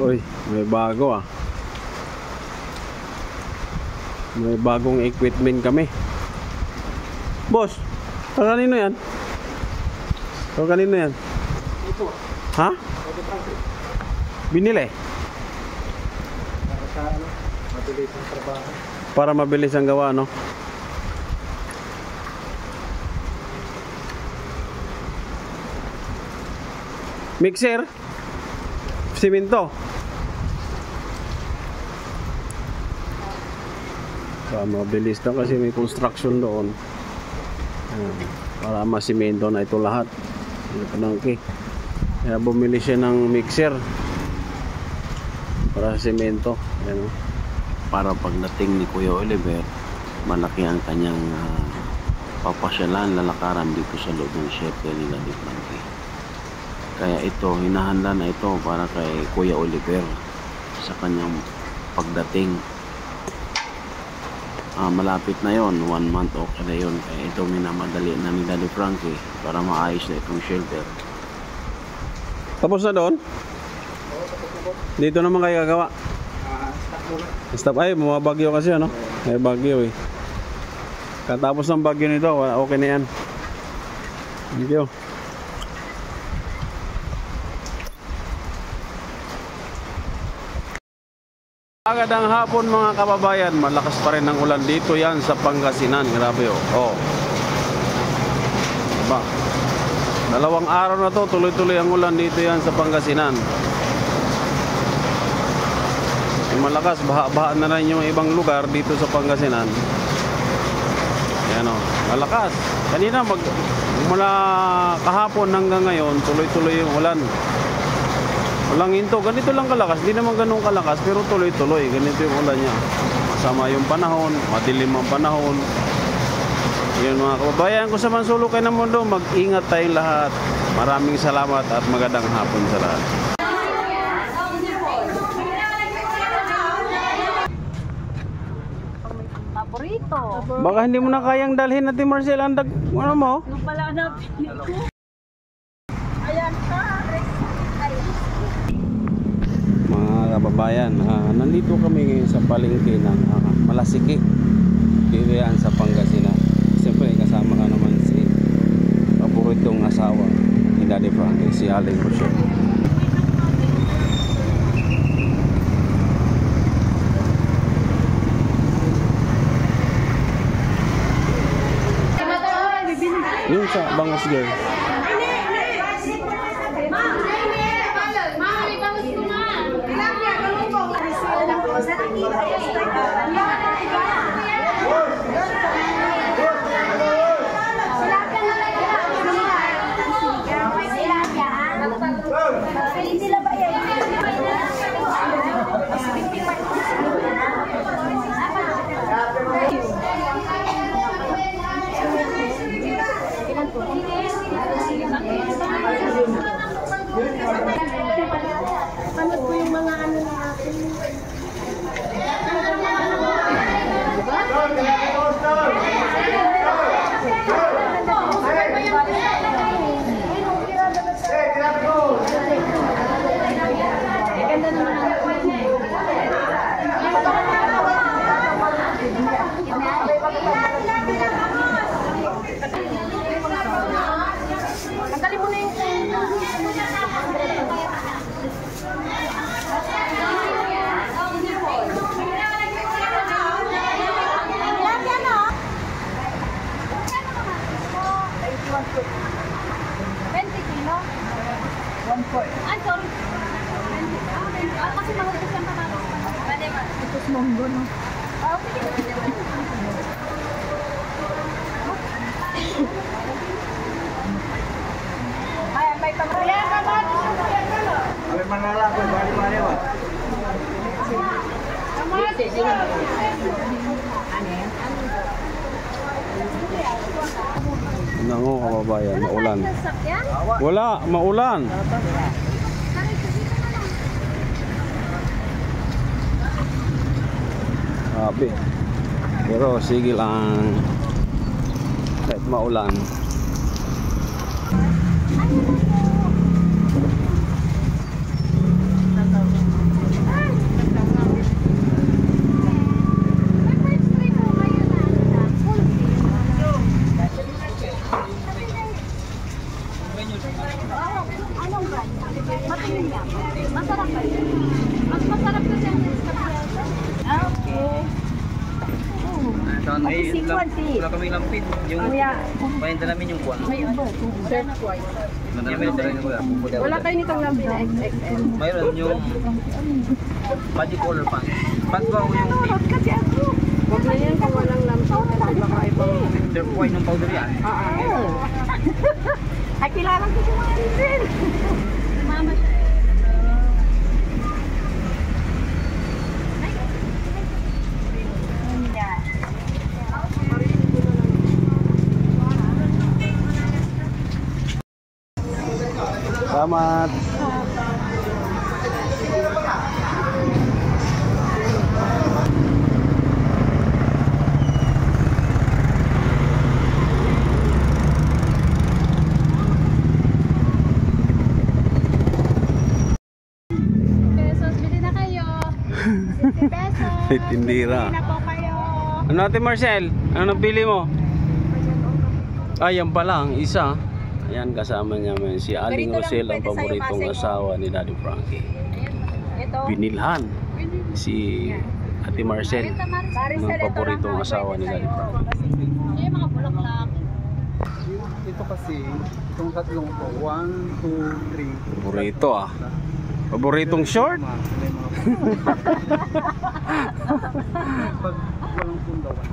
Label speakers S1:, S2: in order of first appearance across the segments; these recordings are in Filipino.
S1: Uy, may bago ah. May bagong equipment kami. Boss, kanino yan? Kanino yan?
S2: Ito.
S1: Ha? Binili?
S2: Para sa ano, mabilis ang trabaho.
S1: Para mabilis ang gawa, no? Mixer? Simento? So, mabilis lang kasi may construction doon. Para masimento na ito lahat. Kaya bumili siya ng mixer para sa simento. Ayan, para pagdating ni Kuya Oliver, malaki ang kanyang papasyalan, lalakaran dito sa loob ng shelter nila ni Frankie. Kaya ito, hinahanda na ito para kay Kuya Oliver sa kanyang pagdating. Malapit na yon, 1 month okay na yon. Kaya ito minamadali na ni Daddy Frankie para maayos na itong shelter. Tapos na doon? Dito naman kayo gagawa? Stop ay, bumabagyo kasi ano? May bagyo eh. Katapos ng bagyo nito, okay na yan. Thank you. Magandang hapon mga kababayan, malakas pa rin ang ulan dito yan sa Pangasinan. Grabe oh. Diba? 2 araw na to, tuloy-tuloy ang ulan dito yan sa Pangasinan. Malakas, baha-baha na rin yung ibang lugar dito sa Pangasinan. Ayan o, malakas. Kanina mula kahapon hanggang ngayon, tuloy-tuloy yung ulan. Walang hinto, ganito lang kalakas, hindi naman ganun kalakas, pero tuloy-tuloy, ganito yung ulan niya. Masama yung panahon, madilim ang panahon. Yun mga kababayan ko sa mansulukay ng mundo, mag-ingat tayong lahat. Maraming salamat at magandang hapon sa lahat.
S3: Paborito.
S1: Baka hindi mo na kayang dalhin natin Marcel, ang ano mo?
S3: Yung pala na ayan ka.
S1: Mga kababayan, nandito kami ngayon sa palengke ng Malasiki dito yan sa Pangasinan. Siyempre kasama ka naman si paboritong asawa ni Daddy Frankie, si Aling Rochelle. Yung sa Bangus Girl.
S3: Ano po yung mga ano natin? Tanggalin mo na yung sorry. Kasi mahulog siyang patatas. Pwede ba? Ito is monggo, no? Sige. Ay, may pamuli.
S2: May manala ko, bali-bali wa.
S1: Nango kababayan, maulan. Wala, maulan. Sabi. Pero sige lang. Kahit maulan.
S2: Wala kami lampin. Yung pahinta namin yung kuwan.
S3: Wala kayo nitong lampin na XXL.
S2: Mayroon yung magic color pants. Pants ba yung
S3: Kasi ako. Huwag na yan kung walang lampin. Kasi baka ibang...
S2: turquoise ng powder yan.
S3: Ay, kilala ko si Maricel. Mama siya.
S1: Salamat.
S3: Pesos, bili na kayo. 50 pesos.
S1: Tindira.
S3: Bili na po kayo.
S1: Ano natin Marcel? Ano pili mo? Yan pala ang isa. Ayan kasama niya man si Aling Rosel, ang paboritong asawa ni Daddy Frankie.
S3: Ito.
S1: Binilhan si Ate Marcel, ang paboritong asawa ni Daddy Frankie.
S3: Yung mga bulaklak.
S2: Ito kasi, itong tatlong to. 1, 2, 3.
S1: Paborito Paboritong short?
S2: Pag walang pundawan.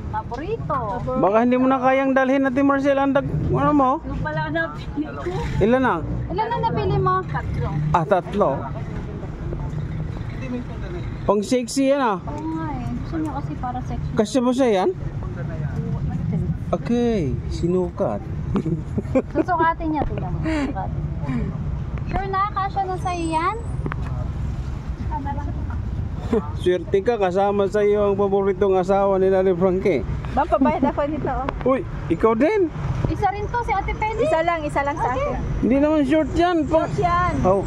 S3: Paborito.
S1: Baka hindi mo na kayang dalhin Ate Marcel ang ano mo?
S3: Yung pala napili ko.
S1: Ilan na?
S3: Ilan na napili mo? 3.
S1: Tatlo. Pang sexy yan
S3: Oo nga eh. Gusto niya kasi para sexy.
S1: Kasya mo siya yan? Okay, sinukat.
S3: Susukatin niya. Tingnan mo. Susukatin niya. Sure na? Kasya na sa'yo yan?
S1: Swerte ka, kasama sa iyo ang paboritong asawa ni Daddy Frankie.
S3: Ma'am, pabayad ako nito.
S1: Uy, ikaw din?
S3: Isa rin to si Ate Penny. Isa lang sa akin.
S1: Hindi naman short yan.
S3: Yan.
S1: Oh.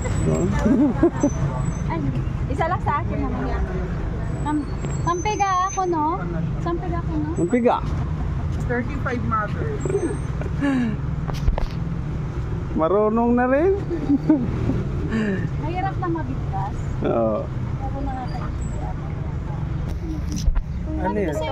S3: Ay, isa lang sa akin naman yan. Sampiga ako, no? Sampiga ako, no?
S1: Ang piga.
S2: 35 mother.
S1: Marunong na rin.
S3: Mahirap na mabigkas.
S1: Oo.
S3: Ako na nga tayo.
S1: Ano yan?
S3: Kasi